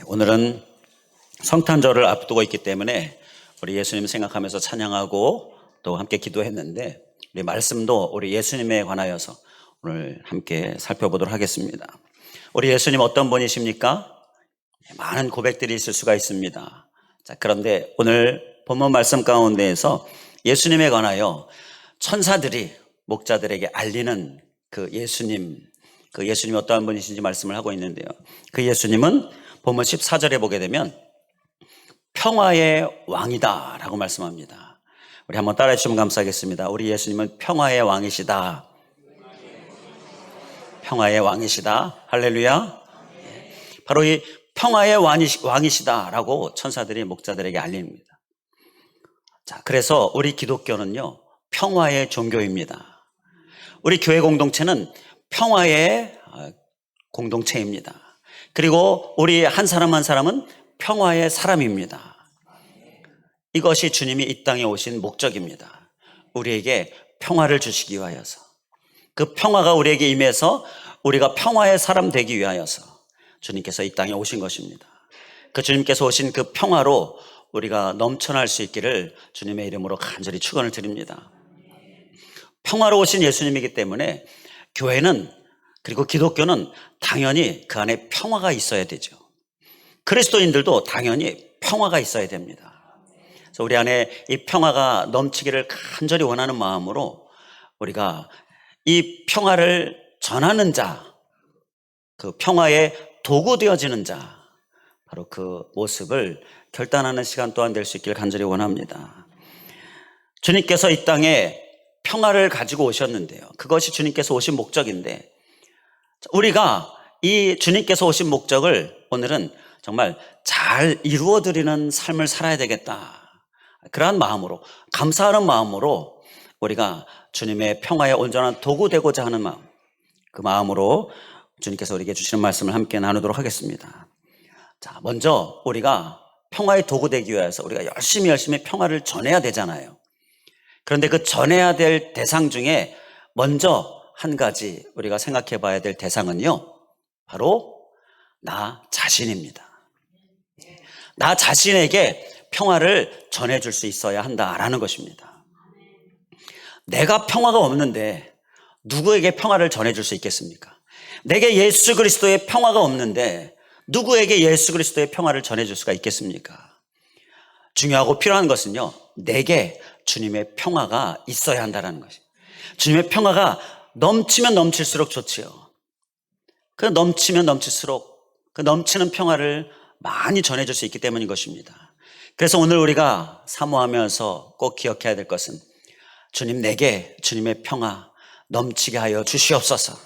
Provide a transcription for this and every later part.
오늘은 성탄절을 앞두고 있기 때문에 우리 예수님 생각하면서 찬양하고 또 함께 기도했는데, 우리 말씀도 우리 예수님에 관하여서 오늘 함께 살펴보도록 하겠습니다. 우리 예수님 어떤 분이십니까? 많은 고백들이 있을 수가 있습니다. 자, 그런데 오늘 본문 말씀 가운데에서 예수님에 관하여 천사들이 목자들에게 알리는 그 예수님이 어떠한 분이신지 말씀을 하고 있는데요. 그 예수님은 본문 14절에 보게 되면 평화의 왕이다 라고 말씀합니다. 우리 한번 따라해 주시면 감사하겠습니다. 우리 예수님은 평화의 왕이시다. 평화의 왕이시다. 할렐루야. 바로 이 평화의 왕이시다 라고 천사들이 목자들에게 알립니다. 자, 그래서 우리 기독교는요, 평화의 종교입니다. 우리 교회 공동체는 평화의 공동체입니다. 그리고 우리 한 사람 한 사람은 평화의 사람입니다. 이것이 주님이 이 땅에 오신 목적입니다. 우리에게 평화를 주시기 위하여서, 그 평화가 우리에게 임해서 우리가 평화의 사람 되기 위하여서 주님께서 이 땅에 오신 것입니다. 그 주님께서 오신 그 평화로 우리가 넘쳐날 수 있기를 주님의 이름으로 간절히 축원을 드립니다. 평화로 오신 예수님이기 때문에 교회는, 그리고 기독교는 당연히 그 안에 평화가 있어야 되죠. 그리스도인들도 당연히 평화가 있어야 됩니다. 그래서 우리 안에 이 평화가 넘치기를 간절히 원하는 마음으로 우리가 이 평화를 전하는 자, 그 평화의 도구 되어지는 자, 바로 그 모습을 결단하는 시간 또한 될 수 있기를 간절히 원합니다. 주님께서 이 땅에 평화를 가지고 오셨는데요, 그것이 주님께서 오신 목적인데, 우리가 이 주님께서 오신 목적을 오늘은 정말 잘 이루어드리는 삶을 살아야 되겠다, 그러한 마음으로, 감사하는 마음으로 우리가 주님의 평화의 온전한 도구 되고자 하는 마음, 그 마음으로 주님께서 우리에게 주시는 말씀을 함께 나누도록 하겠습니다. 자, 먼저 우리가 평화의 도구 되기 위해서 우리가 열심히 평화를 전해야 되잖아요. 그런데 그 전해야 될 대상 중에 먼저 한 가지 우리가 생각해 봐야 될 대상은요, 바로 나 자신입니다. 나 자신에게 평화를 전해줄 수 있어야 한다라는 것입니다. 내가 평화가 없는데 누구에게 평화를 전해줄 수 있겠습니까? 내게 예수 그리스도의 평화가 없는데 누구에게 예수 그리스도의 평화를 전해줄 수가 있겠습니까? 중요하고 필요한 것은요, 내게 주님의 평화가 있어야 한다는 것입니다. 주님의 평화가 넘치면 넘칠수록 좋지요. 그 넘치면 넘칠수록 그 넘치는 평화를 많이 전해줄 수 있기 때문인 것입니다. 그래서 오늘 우리가 사모하면서 꼭 기억해야 될 것은, 주님, 내게 주님의 평화 넘치게 하여 주시옵소서.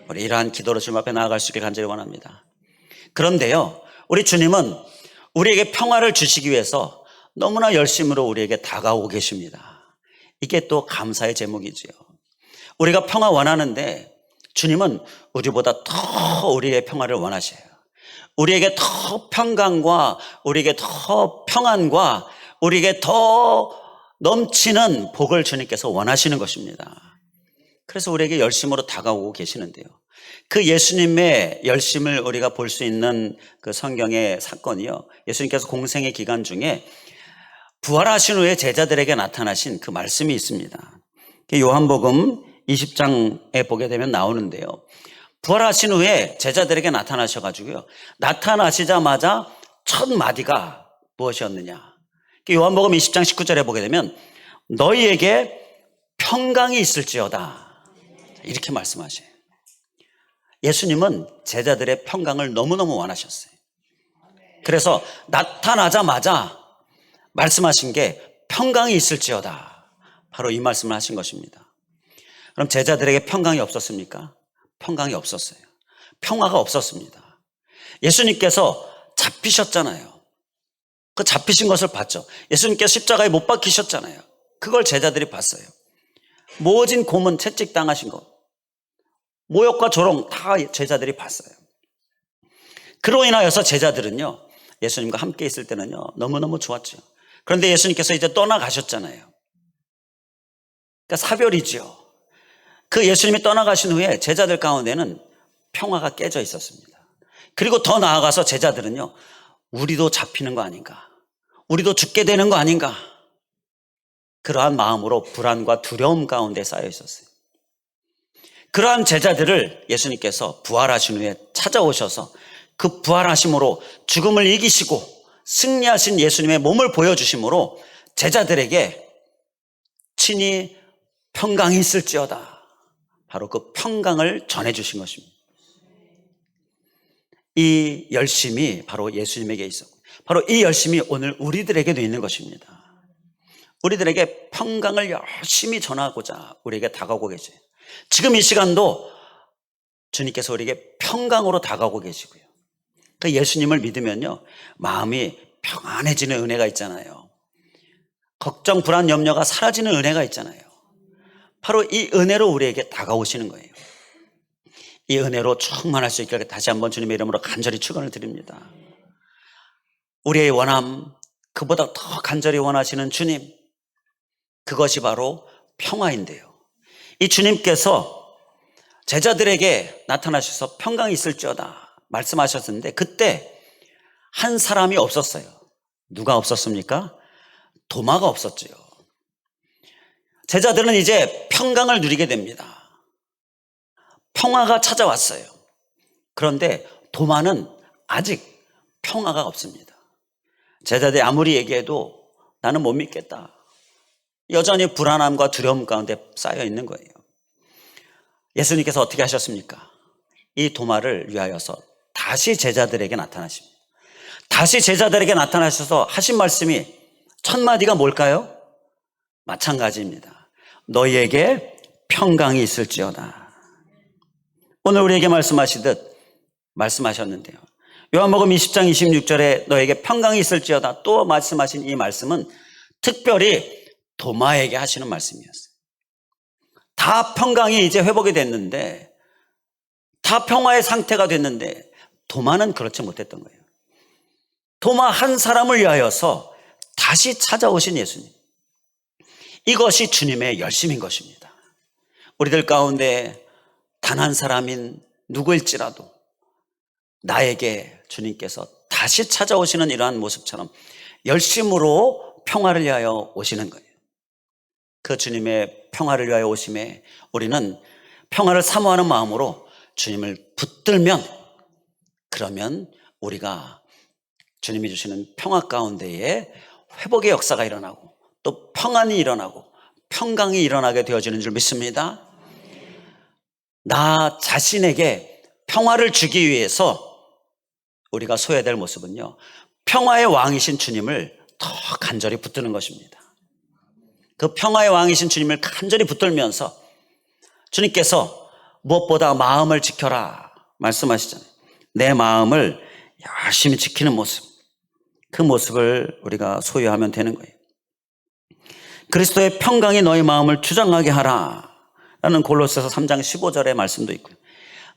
우리 이러한 기도로 주님 앞에 나아갈 수 있길 간절히 원합니다. 그런데요, 우리 주님은 우리에게 평화를 주시기 위해서 너무나 열심으로 우리에게 다가오고 계십니다. 이게 또 감사의 제목이지요. 우리가 평화 원하는데 주님은 우리보다 더 우리의 평화를 원하셔요. 우리에게 더 평강과 우리에게 더 평안과 우리에게 더 넘치는 복을 주님께서 원하시는 것입니다. 그래서 우리에게 열심으로 다가오고 계시는데요, 그 예수님의 열심을 우리가 볼 수 있는 그 성경의 사건이요, 예수님께서 공생의 기간 중에 부활하신 후에 제자들에게 나타나신 그 말씀이 있습니다. 요한복음 20장에 보게 되면 나오는데요, 부활하신 후에 제자들에게 나타나셔가지고요, 나타나시자마자 첫 마디가 무엇이었느냐, 요한복음 20장 19절에 보게 되면 너희에게 평강이 있을지어다, 이렇게 말씀하셔요. 예수님은 제자들의 평강을 너무너무 원하셨어요. 그래서 나타나자마자 말씀하신 게 평강이 있을지어다, 바로 이 말씀을 하신 것입니다. 그럼 제자들에게 평강이 없었습니까? 평강이 없었어요. 평화가 없었습니다. 예수님께서 잡히셨잖아요. 그 잡히신 것을 봤죠. 예수님께서 십자가에 못 박히셨잖아요. 그걸 제자들이 봤어요. 모진 고문 채찍 당하신 것, 모욕과 조롱 다 제자들이 봤어요. 그로 인하여서 제자들은요, 예수님과 함께 있을 때는요, 너무너무 좋았죠. 그런데 예수님께서 이제 떠나가셨잖아요. 그러니까 사별이죠. 그 예수님이 떠나가신 후에 제자들 가운데는 평화가 깨져 있었습니다. 그리고 더 나아가서 제자들은요, 우리도 잡히는 거 아닌가, 우리도 죽게 되는 거 아닌가, 그러한 마음으로 불안과 두려움 가운데 쌓여 있었어요. 그러한 제자들을 예수님께서 부활하신 후에 찾아오셔서 그 부활하심으로 죽음을 이기시고 승리하신 예수님의 몸을 보여주심으로 제자들에게 친히 평강이 있을지어다, 바로 그 평강을 전해주신 것입니다. 이 열심이 바로 예수님에게 있었고, 바로 이 열심이 오늘 우리들에게도 있는 것입니다. 우리들에게 평강을 열심히 전하고자 우리에게 다가오고 계세요. 지금 이 시간도 주님께서 우리에게 평강으로 다가오고 계시고요. 그 예수님을 믿으면요, 마음이 평안해지는 은혜가 있잖아요. 걱정, 불안, 염려가 사라지는 은혜가 있잖아요. 바로 이 은혜로 우리에게 다가오시는 거예요. 이 은혜로 충만할 수 있게 다시 한번 주님의 이름으로 간절히 축원을 드립니다. 우리의 원함, 그보다 더 간절히 원하시는 주님, 그것이 바로 평화인데요. 이 주님께서 제자들에게 나타나셔서 평강이 있을지어다 말씀하셨는데, 그때 한 사람이 없었어요. 누가 없었습니까? 도마가 없었죠. 제자들은 이제 평강을 누리게 됩니다. 평화가 찾아왔어요. 그런데 도마는 아직 평화가 없습니다. 제자들이 아무리 얘기해도 나는 못 믿겠다, 여전히 불안함과 두려움 가운데 쌓여 있는 거예요. 예수님께서 어떻게 하셨습니까? 이 도마를 위하여서 다시 제자들에게 나타나십니다. 다시 제자들에게 나타나셔서 하신 말씀이 첫 마디가 뭘까요? 마찬가지입니다. 너희에게 평강이 있을지어다. 오늘 우리에게 말씀하셨는데요. 요한복음 20장 26절에 너에게 평강이 있을지어다 또 말씀하신 이 말씀은 특별히 도마에게 하시는 말씀이었어요. 다 평강이 이제 회복이 됐는데, 다 평화의 상태가 됐는데 도마는 그렇지 못했던 거예요. 도마 한 사람을 위하여서 다시 찾아오신 예수님, 이것이 주님의 열심인 것입니다. 우리들 가운데 단 한 사람인 누구일지라도 나에게 주님께서 다시 찾아오시는 이러한 모습처럼 열심으로 평화를 위하여 오시는 거예요. 그 주님의 평화를 위하여 오심에 우리는 평화를 사모하는 마음으로 주님을 붙들면, 그러면 우리가 주님이 주시는 평화 가운데에 회복의 역사가 일어나고 또 평안이 일어나고 평강이 일어나게 되어지는 줄 믿습니다. 나 자신에게 평화를 주기 위해서 우리가 소해야 될 모습은요, 평화의 왕이신 주님을 더 간절히 붙드는 것입니다. 그 평화의 왕이신 주님을 간절히 붙들면서 주님께서 무엇보다 마음을 지켜라 말씀하시잖아요. 내 마음을 열심히 지키는 모습, 그 모습을 우리가 소유하면 되는 거예요. 그리스도의 평강이 너희 마음을 주장하게 하라 라는 골로새서 3장 15절의 말씀도 있고요.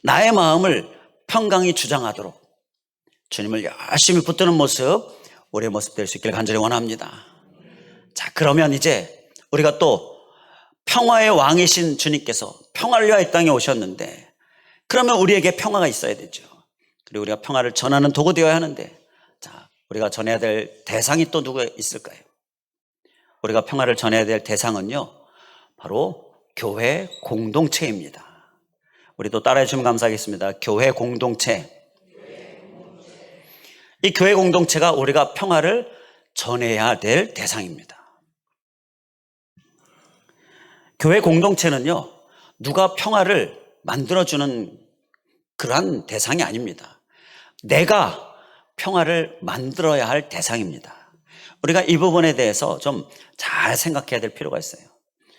나의 마음을 평강이 주장하도록 주님을 열심히 붙드는 모습, 우리의 모습 될 수 있기를 간절히 원합니다. 자, 그러면 이제 우리가 또 평화의 왕이신 주님께서 평화를 위하여 이 땅에 오셨는데, 그러면 우리에게 평화가 있어야 되죠. 그리고 우리가 평화를 전하는 도구 되어야 하는데, 자, 우리가 전해야 될 대상이 또 누가 있을까요? 우리가 평화를 전해야 될 대상은요, 바로 교회 공동체입니다. 우리 또 따라해 주시면 감사하겠습니다. 교회 공동체. 이 교회 공동체가 우리가 평화를 전해야 될 대상입니다. 교회 공동체는요, 누가 평화를 만들어주는 그러한 대상이 아닙니다. 내가 평화를 만들어야 할 대상입니다. 우리가 이 부분에 대해서 좀 잘 생각해야 될 필요가 있어요.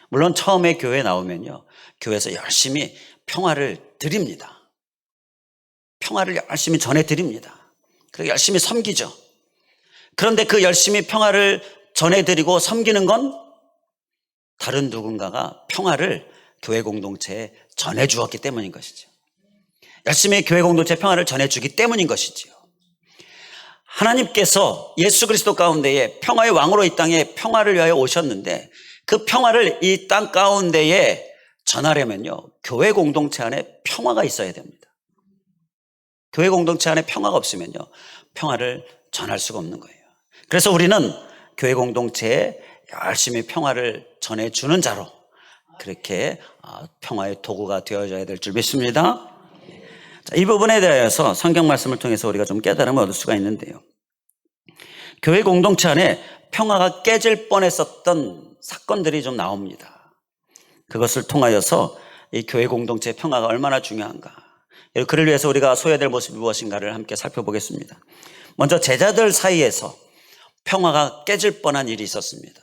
물론 처음에 교회에 나오면요, 교회에서 열심히 평화를 드립니다. 평화를 열심히 전해드립니다. 그리고 열심히 섬기죠. 그런데 그 열심히 평화를 전해드리고 섬기는 건 다른 누군가가 평화를 교회 공동체에 전해주었기 때문인 것이죠. 열심히 교회 공동체에 평화를 전해주기 때문인 것이지요. 하나님께서 예수 그리스도 가운데에 평화의 왕으로 이 땅에 평화를 위하여 오셨는데, 그 평화를 이 땅 가운데에 전하려면요, 교회 공동체 안에 평화가 있어야 됩니다. 교회 공동체 안에 평화가 없으면요, 평화를 전할 수가 없는 거예요. 그래서 우리는 교회 공동체에 열심히 평화를 전해주는 자로 그렇게 평화의 도구가 되어져야 될 줄 믿습니다. 자, 이 부분에 대해서 성경 말씀을 통해서 우리가 좀 깨달음을 얻을 수가 있는데요, 교회 공동체 안에 평화가 깨질 뻔했었던 사건들이 좀 나옵니다. 그것을 통하여서 이 교회 공동체의 평화가 얼마나 중요한가, 그를 위해서 우리가 소해야 될 모습이 무엇인가를 함께 살펴보겠습니다. 먼저 제자들 사이에서 평화가 깨질 뻔한 일이 있었습니다.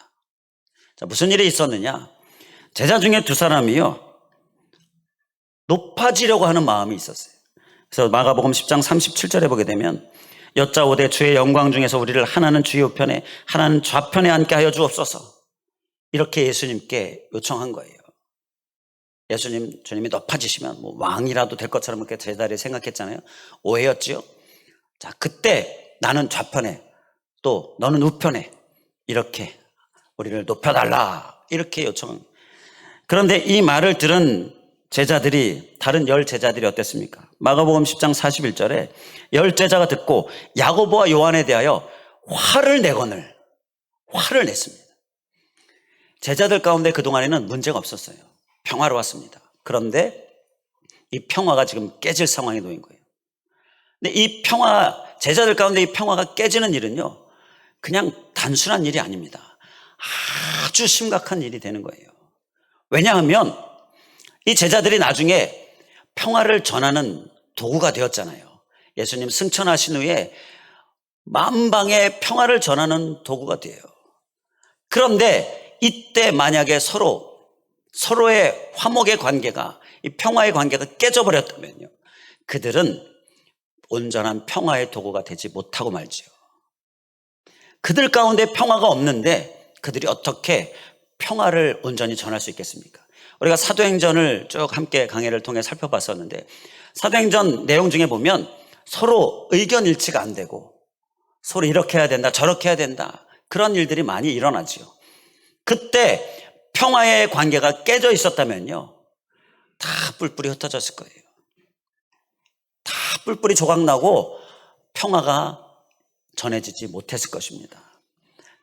자, 무슨 일이 있었느냐? 제자 중에 두 사람이요, 높아지려고 하는 마음이 있었어요. 그래서 마가복음 10장 37절에 보게 되면 여짜오되 주의 영광 중에서 우리를 하나는 주의 우편에 하나는 좌편에 앉게 하여 주옵소서, 이렇게 예수님께 요청한 거예요. 주님이 높아지시면 뭐 왕이라도 될 것처럼 그렇게 제자들이 생각했잖아요. 오해였지요. 자, 그때 나는 좌편에 또 너는 우편에 이렇게 우리를 높여달라, 이렇게 요청한. 그런데 이 말을 들은 제자들이, 다른 10제자들이 어땠습니까? 마가복음 10장 41절에 10제자가 듣고 야고보와 요한에 대하여 화를 냈습니다. 제자들 가운데 그동안에는 문제가 없었어요. 평화로웠습니다. 그런데 이 평화가 지금 깨질 상황에 놓인 거예요. 근데 이 제자들 가운데 이 평화가 깨지는 일은요, 그냥 단순한 일이 아닙니다. 아주 심각한 일이 되는 거예요. 왜냐하면 이 제자들이 나중에 평화를 전하는 도구가 되었잖아요. 예수님 승천하신 후에 만방에 평화를 전하는 도구가 돼요. 그런데 이때 만약에 서로의 화목의 관계가, 이 평화의 관계가 깨져버렸다면요, 그들은 온전한 평화의 도구가 되지 못하고 말지요. 그들 가운데 평화가 없는데 그들이 어떻게 평화를 온전히 전할 수 있겠습니까? 우리가 사도행전을 쭉 함께 강해를 통해 살펴봤었는데, 사도행전 내용 중에 보면 서로 의견 일치가 안 되고 서로 이렇게 해야 된다, 저렇게 해야 된다, 그런 일들이 많이 일어나지요. 그때 평화의 관계가 깨져 있었다면요, 다 뿔뿔이 흩어졌을 거예요. 다 뿔뿔이 조각나고 평화가 전해지지 못했을 것입니다.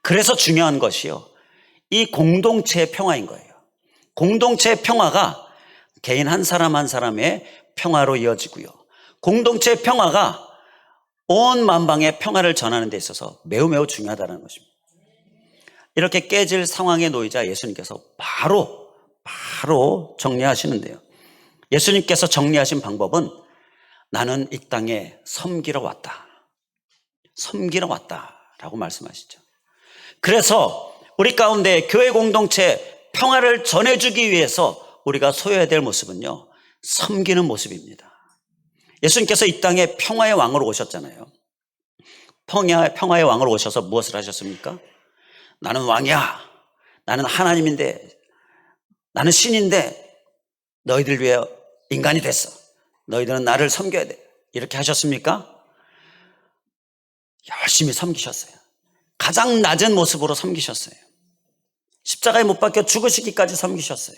그래서 중요한 것이요, 이 공동체의 평화인 거예요. 공동체의 평화가 개인 한 사람 한 사람의 평화로 이어지고요, 공동체의 평화가 온 만방의 평화를 전하는 데 있어서 매우 중요하다는 것입니다. 이렇게 깨질 상황에 놓이자 예수님께서 바로 정리하시는데요, 예수님께서 정리하신 방법은 나는 이 땅에 섬기러 왔다라고 말씀하시죠. 그래서 우리 가운데 교회 공동체 평화를 전해주기 위해서 우리가 소유해야 될 모습은요, 섬기는 모습입니다. 예수님께서 이 땅에 평화의 왕으로 오셨잖아요. 평화의 왕으로 오셔서 무엇을 하셨습니까? 나는 왕이야, 나는 하나님인데, 나는 신인데 너희들 위해 인간이 됐어, 너희들은 나를 섬겨야 돼, 이렇게 하셨습니까? 열심히 섬기셨어요. 가장 낮은 모습으로 섬기셨어요. 십자가에 못 박혀 죽으시기까지 섬기셨어요.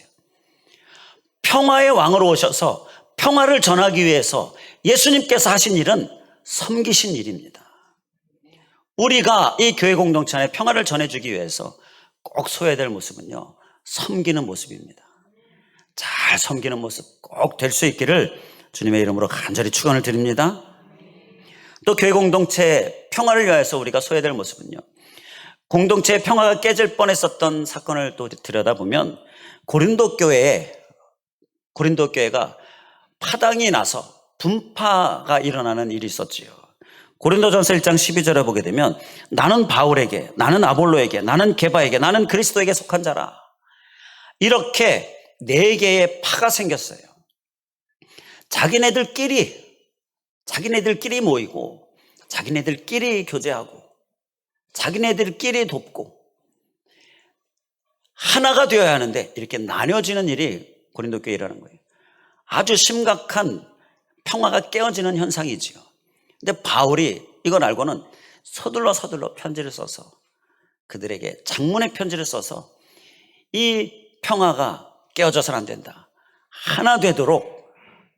평화의 왕으로 오셔서 평화를 전하기 위해서 예수님께서 하신 일은 섬기신 일입니다. 우리가 이 교회 공동체 안에 평화를 전해주기 위해서 꼭 소해야 될 모습은요, 섬기는 모습입니다. 잘 섬기는 모습 꼭 될 수 있기를 주님의 이름으로 간절히 축원을 드립니다. 또 교회 공동체 평화를 위해서 우리가 소해야 될 모습은요, 공동체의 평화가 깨질 뻔했었던 사건을 또 들여다보면 고린도 교회가 파당이 나서 분파가 일어나는 일이 있었지요. 고린도전서 1장 12절에 보게 되면 나는 바울에게, 나는 아볼로에게, 나는 게바에게, 나는 그리스도에게 속한 자라, 이렇게 4개의 파가 생겼어요. 자기네들끼리 모이고 자기네들끼리 교제하고 자기네들끼리 돕고 하나가 되어야 하는데 이렇게 나뉘어지는 일이 고린도 교회라는 거예요. 아주 심각한 평화가 깨어지는 현상이지요. 근데 바울이 이걸 알고는 서둘러 편지를 써서, 그들에게 장문의 편지를 써서 이 평화가 깨어져서는 안 된다, 하나 되도록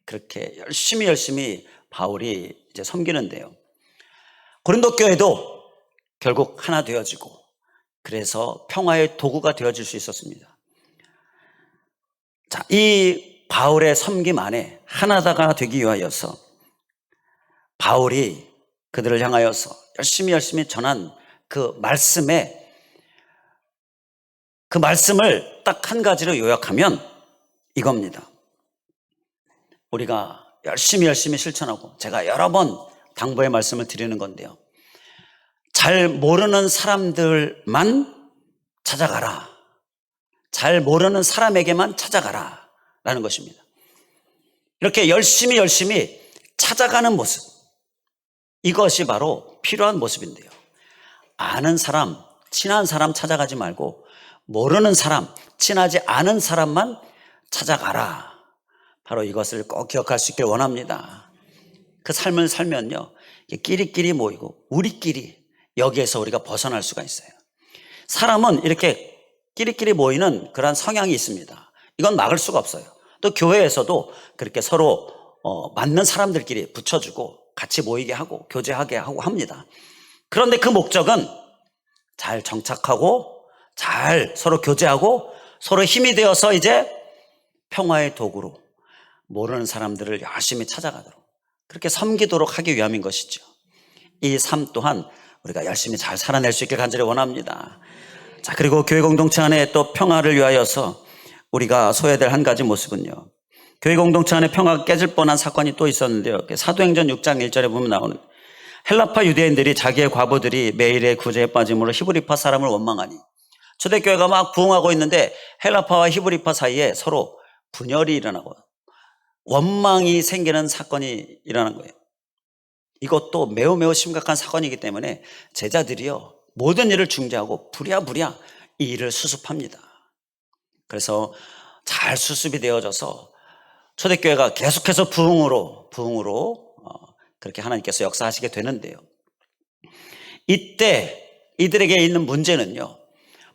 그렇게 열심히 바울이 이제 섬기는데요. 고린도 교회도 결국 하나 되어지고, 그래서 평화의 도구가 되어질 수 있었습니다. 자, 이 바울의 섬김 안에 하나다가 되기 위하여서 바울이 그들을 향하여서 열심히 전한 그 말씀을 딱 한 가지로 요약하면 이겁니다. 우리가 열심히 실천하고, 제가 여러 번 당부의 말씀을 드리는 건데요, 잘 모르는 사람들만 찾아가라. 잘 모르는 사람에게만 찾아가라 라는 것입니다. 이렇게 열심히 찾아가는 모습, 이것이 바로 필요한 모습인데요, 아는 사람, 친한 사람 찾아가지 말고 모르는 사람, 친하지 않은 사람만 찾아가라. 바로 이것을 꼭 기억할 수 있길 원합니다. 그 삶을 살면요, 끼리끼리 모이고 우리끼리, 여기에서 우리가 벗어날 수가 있어요. 사람은 이렇게 끼리끼리 모이는 그런 성향이 있습니다. 이건 막을 수가 없어요. 또 교회에서도 그렇게 서로 맞는 사람들끼리 붙여주고 같이 모이게 하고 교제하게 하고 합니다. 그런데 그 목적은 잘 정착하고 잘 서로 교제하고 서로 힘이 되어서 이제 평화의 도구로 모르는 사람들을 열심히 찾아가도록, 그렇게 섬기도록 하기 위함인 것이죠. 이 삶 또한 우리가 열심히 잘 살아낼 수 있길 간절히 원합니다. 자, 그리고 교회 공동체 안에 또 평화를 위하여서 우리가 소외될 한 가지 모습은요, 교회 공동체 안에 평화가 깨질 뻔한 사건이 또 있었는데요, 사도행전 6장 1절에 보면 나오는, 헬라파 유대인들이 자기의 과부들이 매일의 구제에 빠짐으로 히브리파 사람을 원망하니, 초대교회가 막 부흥하고 있는데 헬라파와 히브리파 사이에 서로 분열이 일어나고 원망이 생기는 사건이 일어난 거예요. 이것도 매우 심각한 사건이기 때문에 제자들이요, 모든 일을 중재하고 부랴부랴 이 일을 수습합니다. 그래서 잘 수습이 되어져서 초대교회가 계속해서 부흥으로 그렇게 하나님께서 역사하시게 되는데요, 이때 이들에게 있는 문제는요,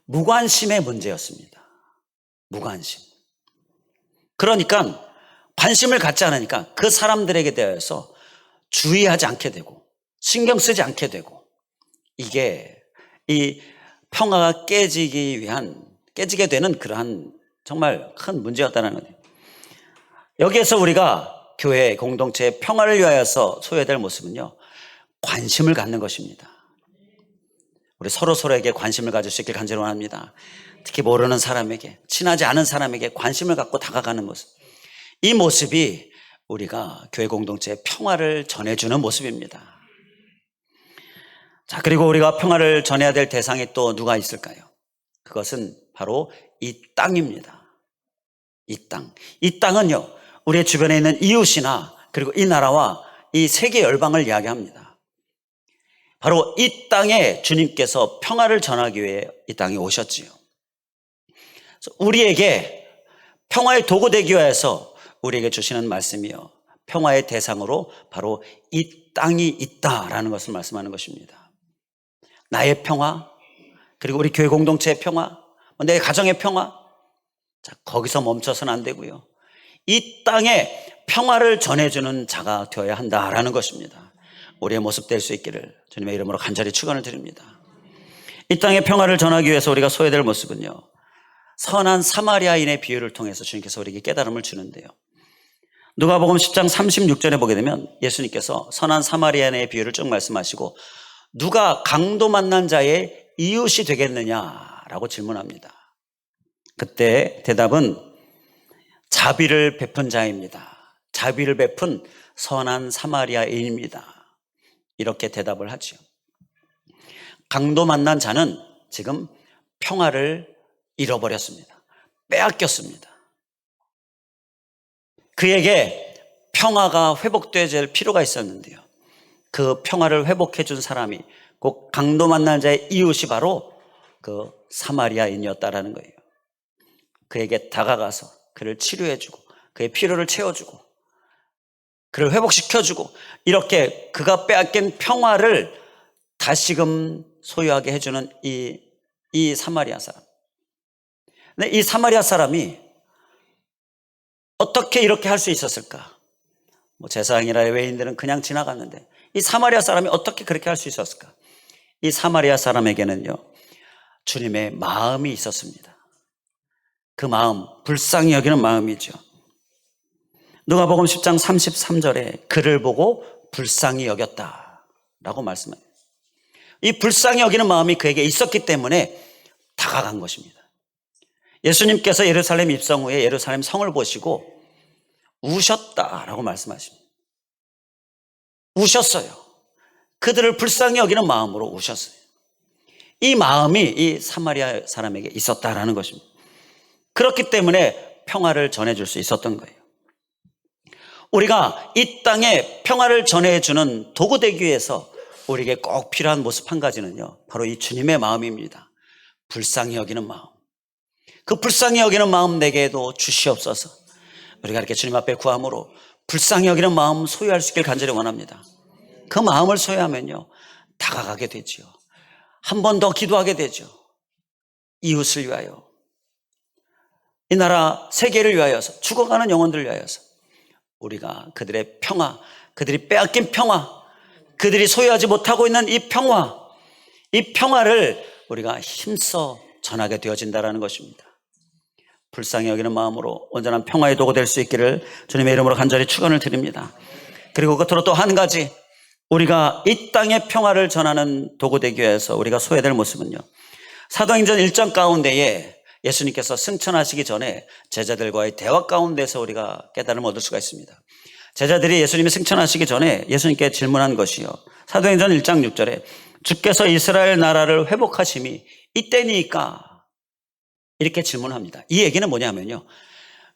무관심의 문제였습니다. 무관심. 그러니까 관심을 갖지 않으니까 그 사람들에게 대해서 주의하지 않게 되고 신경 쓰지 않게 되고, 이게 이 평화가 깨지게 되는 그러한 정말 큰 문제였다는 거예요. 여기에서 우리가 교회 공동체의 평화를 위하여서 소외될 모습은요, 관심을 갖는 것입니다. 우리 서로에게 관심을 가질 수 있길 간절히 원합니다. 특히 모르는 사람에게, 친하지 않은 사람에게 관심을 갖고 다가가는 모습, 이 모습이 우리가 교회 공동체의 평화를 전해주는 모습입니다. 자, 그리고 우리가 평화를 전해야 될 대상이 또 누가 있을까요? 그것은 바로 이 땅입니다. 이 땅은요, 우리의 주변에 있는 이웃이나 그리고 이 나라와 이 세계 열방을 이야기합니다. 바로 이 땅에 주님께서 평화를 전하기 위해 이 땅에 오셨지요. 우리에게 평화의 도구 되기 위해서 우리에게 주시는 말씀이요, 평화의 대상으로 바로 이 땅이 있다라는 것을 말씀하는 것입니다. 나의 평화, 그리고 우리 교회 공동체의 평화, 내 가정의 평화, 자, 거기서 멈춰서는 안 되고요, 이 땅에 평화를 전해주는 자가 되어야 한다라는 것입니다. 우리의 모습 될 수 있기를 주님의 이름으로 간절히 축원을 드립니다. 이 땅에 평화를 전하기 위해서 우리가 소외될 모습은요, 선한 사마리아인의 비유를 통해서 주님께서 우리에게 깨달음을 주는데요, 누가복음 10장 36절에 보게 되면 예수님께서 선한 사마리아인의 비유를 쭉 말씀하시고, 누가 강도 만난 자의 이웃이 되겠느냐라고 질문합니다. 그때 대답은 자비를 베푼 자입니다. 자비를 베푼 선한 사마리아인입니다. 이렇게 대답을 하죠. 강도 만난 자는 지금 평화를 잃어버렸습니다. 빼앗겼습니다. 그에게 평화가 회복될 필요가 있었는데요, 그 평화를 회복해 준 사람이 꼭 강도 만난 자의 이웃이 바로 그 사마리아인이었다라는 거예요. 그에게 다가가서 그를 치료해주고 그의 필요를 채워주고 그를 회복시켜주고, 이렇게 그가 빼앗긴 평화를 다시금 소유하게 해주는 이 사마리아 사람. 근데 이 사마리아 사람이 어떻게 이렇게 할 수 있었을까? 제사장이라 외인들은 그냥 지나갔는데 이 사마리아 사람이 어떻게 그렇게 할 수 있었을까? 이 사마리아 사람에게는요, 주님의 마음이 있었습니다. 그 마음, 불쌍히 여기는 마음이죠. 누가복음 10장 33절에 그를 보고 불쌍히 여겼다라고 말씀해요. 이 불쌍히 여기는 마음이 그에게 있었기 때문에 다가간 것입니다. 예수님께서 예루살렘 입성 후에 예루살렘 성을 보시고 우셨다라고 말씀하십니다. 우셨어요. 그들을 불쌍히 여기는 마음으로 우셨어요. 이 마음이 이 사마리아 사람에게 있었다라는 것입니다. 그렇기 때문에 평화를 전해줄 수 있었던 거예요. 우리가 이 땅에 평화를 전해주는 도구 되기 위해서 우리에게 꼭 필요한 모습 한 가지는요, 바로 이 주님의 마음입니다. 불쌍히 여기는 마음. 그 불쌍히 여기는 마음 내게도 주시옵소서. 우리가 이렇게 주님 앞에 구함으로 불쌍히 여기는 마음 소유할 수 있길 간절히 원합니다. 그 마음을 소유하면요, 다가가게 되지요. 한 번 더 기도하게 되죠. 이웃을 위하여, 이 나라 세계를 위하여서, 죽어가는 영혼들을 위하여서 우리가 그들의 평화, 그들이 빼앗긴 평화, 그들이 소유하지 못하고 있는 이 평화, 이 평화를 우리가 힘써 전하게 되어진다는 것입니다. 불쌍히 여기는 마음으로 온전한 평화의 도구 될 수 있기를 주님의 이름으로 간절히 축원을 드립니다. 그리고 끝으로 또 한 가지, 우리가 이 땅의 평화를 전하는 도구 되기 위해서 우리가 소해야 될 모습은요, 사도행전 1장 가운데에 예수님께서 승천하시기 전에 제자들과의 대화 가운데서 우리가 깨달음을 얻을 수가 있습니다. 제자들이 예수님이 승천하시기 전에 예수님께 질문한 것이요, 사도행전 1장 6절에 주께서 이스라엘 나라를 회복하심이 이때니까, 이렇게 질문합니다. 이 얘기는 뭐냐면요,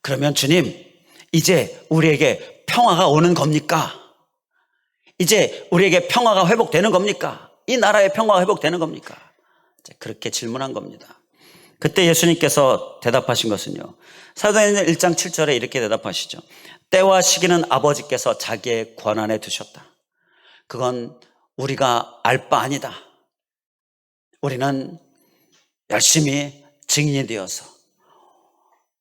그러면 주님, 이제 우리에게 평화가 오는 겁니까? 이제 우리에게 평화가 회복되는 겁니까? 이 나라의 평화가 회복되는 겁니까? 그렇게 질문한 겁니다. 그때 예수님께서 대답하신 것은요, 사도행전 1장 7절에 이렇게 대답하시죠. 때와 시기는 아버지께서 자기의 권한에 두셨다. 그건 우리가 알 바 아니다. 우리는 열심히 증인이 되어서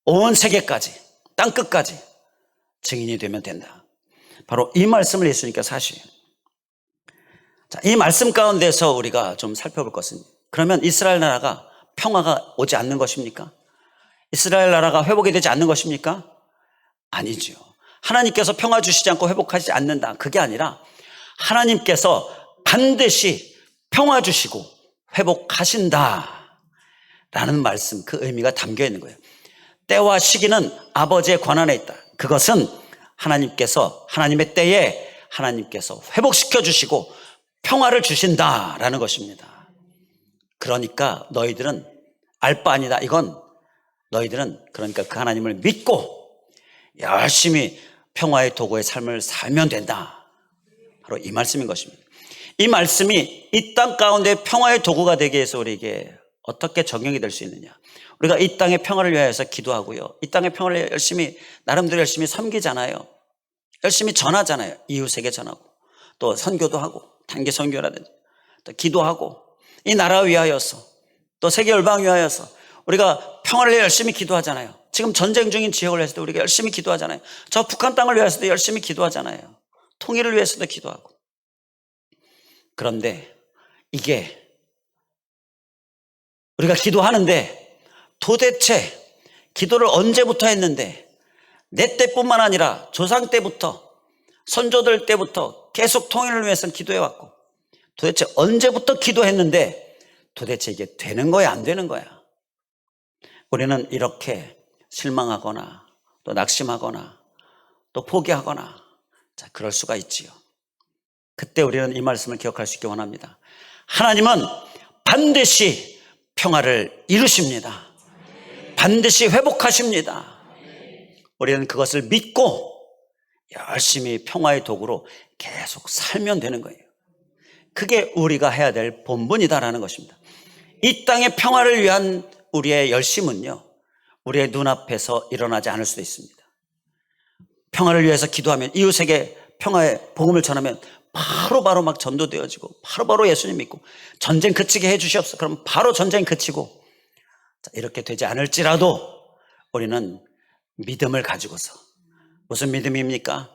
온 세계까지, 땅끝까지 증인이 되면 된다. 바로 이 말씀을 예수님께서 하시요. 자, 이 말씀 가운데서 우리가 좀 살펴볼 것은, 그러면 이스라엘 나라가 평화가 오지 않는 것입니까? 이스라엘 나라가 회복이 되지 않는 것입니까? 아니죠. 하나님께서 평화 주시지 않고 회복하지 않는다, 그게 아니라 하나님께서 반드시 평화 주시고 회복하신다 라는 말씀, 그 의미가 담겨 있는 거예요. 때와 시기는 아버지의 권한에 있다. 그것은 하나님께서, 하나님의 때에 하나님께서 회복시켜 주시고 평화를 주신다라는 것입니다. 그러니까 너희들은 알 바 아니다. 이건 너희들은 그러니까 그 하나님을 믿고 열심히 평화의 도구의 삶을 살면 된다. 바로 이 말씀인 것입니다. 이 말씀이 이 땅 가운데 평화의 도구가 되기 위해서 우리에게 어떻게 적용이 될 수 있느냐. 우리가 이 땅의 평화를 위하여서 기도하고요, 이 땅의 평화를 열심히, 나름대로 열심히 섬기잖아요. 열심히 전하잖아요. 이웃에게 전하고, 또 선교도 하고, 단기 선교라든지, 또 기도하고, 이 나라 위하여서, 또 세계 열방 위하여서 우리가 평화를 열심히 기도하잖아요. 지금 전쟁 중인 지역을 위해서도 우리가 열심히 기도하잖아요. 저 북한 땅을 위해서도 열심히 기도하잖아요. 통일을 위해서도 기도하고. 그런데 이게 우리가 기도하는데 도대체 기도를 언제부터 했는데, 내 때뿐만 아니라 조상 때부터, 선조들 때부터 계속 통일을 위해서는 기도해왔고, 도대체 언제부터 기도했는데 도대체 이게 되는 거야, 안 되는 거야? 우리는 이렇게 실망하거나 또 낙심하거나 또 포기하거나, 자, 그럴 수가 있지요. 그때 우리는 이 말씀을 기억할 수 있기 원합니다. 하나님은 반드시 평화를 이루십니다. 반드시 회복하십니다. 우리는 그것을 믿고 열심히 평화의 도구로 계속 살면 되는 거예요. 그게 우리가 해야 될 본분이다라는 것입니다. 이 땅의 평화를 위한 우리의 열심은요, 우리의 눈앞에서 일어나지 않을 수도 있습니다. 평화를 위해서 기도하면, 이웃에게 평화의 복음을 전하면 바로 막 전도되어지고, 바로 예수님 믿고, 전쟁 그치게 해 주시옵소서. 그럼 바로 전쟁 그치고, 이렇게 되지 않을지라도 우리는 믿음을 가지고서, 무슨 믿음입니까?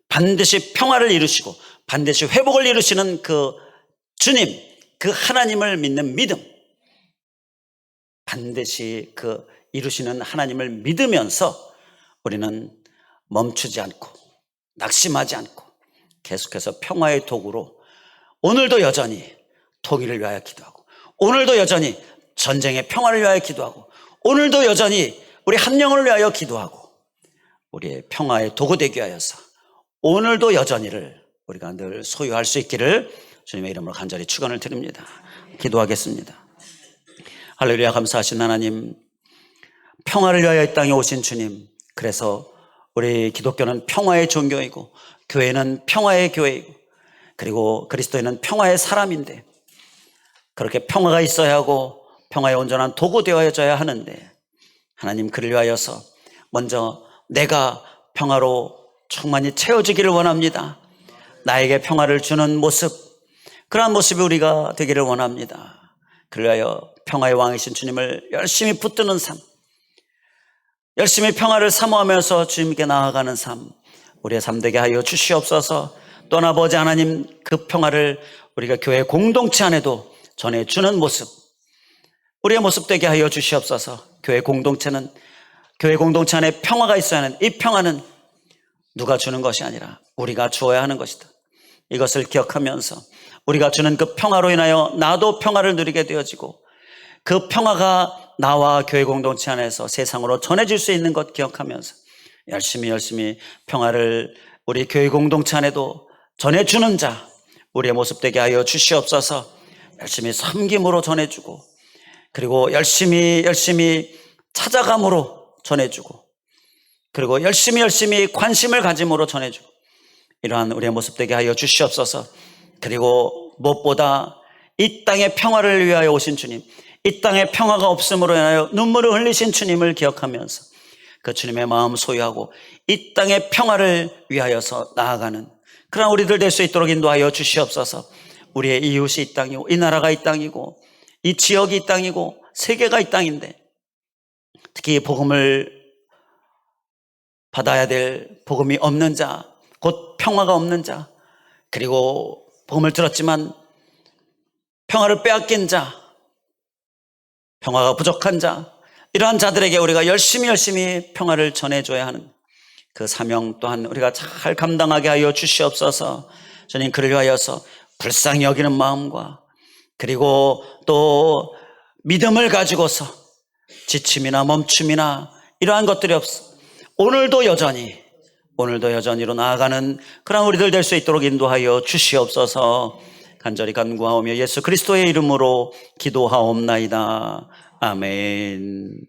반드시 평화를 이루시고 반드시 회복을 이루시는 그 주님, 그 하나님을 믿는 믿음, 반드시 그 이루시는 하나님을 믿으면서 우리는 멈추지 않고 낙심하지 않고 계속해서 평화의 도구로 오늘도 여전히 통일을 위하여 기도하고, 오늘도 여전히 전쟁의 평화를 위하여 기도하고, 오늘도 여전히 우리 한 영혼을 위하여 기도하고, 우리의 평화의 도구 되기 위하여서 오늘도 여전히를 우리가 늘 소유할 수 있기를 주님의 이름으로 간절히 축원을 드립니다. 기도하겠습니다. 할렐루야. 감사하신 하나님, 평화를 위하여 이 땅에 오신 주님, 그래서 우리 기독교는 평화의 종교이고 교회는 평화의 교회이고 그리고 그리스도인은 평화의 사람인데, 그렇게 평화가 있어야 하고 평화의 온전한 도구 되어져야 하는데, 하나님 그를 위하여서 먼저 내가 평화로 충만히 채워지기를 원합니다. 나에게 평화를 주는 모습, 그러한 모습이 우리가 되기를 원합니다. 그를 위하여 평화의 왕이신 주님을 열심히 붙드는 삶, 열심히 평화를 사모하면서 주님께 나아가는 삶, 우리의 삶 되게 하여 주시옵소서. 또한 아버지 하나님, 그 평화를 우리가 교회 공동체 안에도 전해주는 모습, 우리의 모습 되게 하여 주시옵소서. 교회 공동체는, 교회 공동체 안에 평화가 있어야 하는, 이 평화는 누가 주는 것이 아니라 우리가 주어야 하는 것이다. 이것을 기억하면서 우리가 주는 그 평화로 인하여 나도 평화를 누리게 되어지고, 그 평화가 나와 교회 공동체 안에서 세상으로 전해질 수 있는 것 기억하면서 열심히 평화를 우리 교회 공동체 안에도 전해주는 자, 우리의 모습 되게 하여 주시옵소서. 열심히 섬김으로 전해주고, 그리고 열심히 찾아감으로 전해주고, 그리고 열심히 관심을 가짐으로 전해주고, 이러한 우리의 모습 되게 하여 주시옵소서. 그리고 무엇보다 이 땅의 평화를 위하여 오신 주님, 이 땅에 평화가 없음으로 인하여 눈물을 흘리신 주님을 기억하면서 그 주님의 마음 소유하고 이 땅의 평화를 위하여서 나아가는 그런 우리들 될 수 있도록 인도하여 주시옵소서. 우리의 이웃이 이 땅이고, 이 나라가 이 땅이고, 이 지역이 이 땅이고, 세계가 이 땅인데, 특히 복음을 받아야 될 복음이 없는 자, 곧 평화가 없는 자, 그리고 복음을 들었지만 평화를 빼앗긴 자, 평화가 부족한 자, 이러한 자들에게 우리가 열심히 평화를 전해줘야 하는 그 사명 또한 우리가 잘 감당하게 하여 주시옵소서. 주님, 그를 위하여서 불쌍히 여기는 마음과 그리고 또 믿음을 가지고서 지침이나 멈춤이나 이러한 것들이 없어 오늘도 여전히로 나아가는 그런 우리들 될 수 있도록 인도하여 주시옵소서. 간절히 간구하오며 예수 그리스도의 이름으로 기도하옵나이다. 아멘.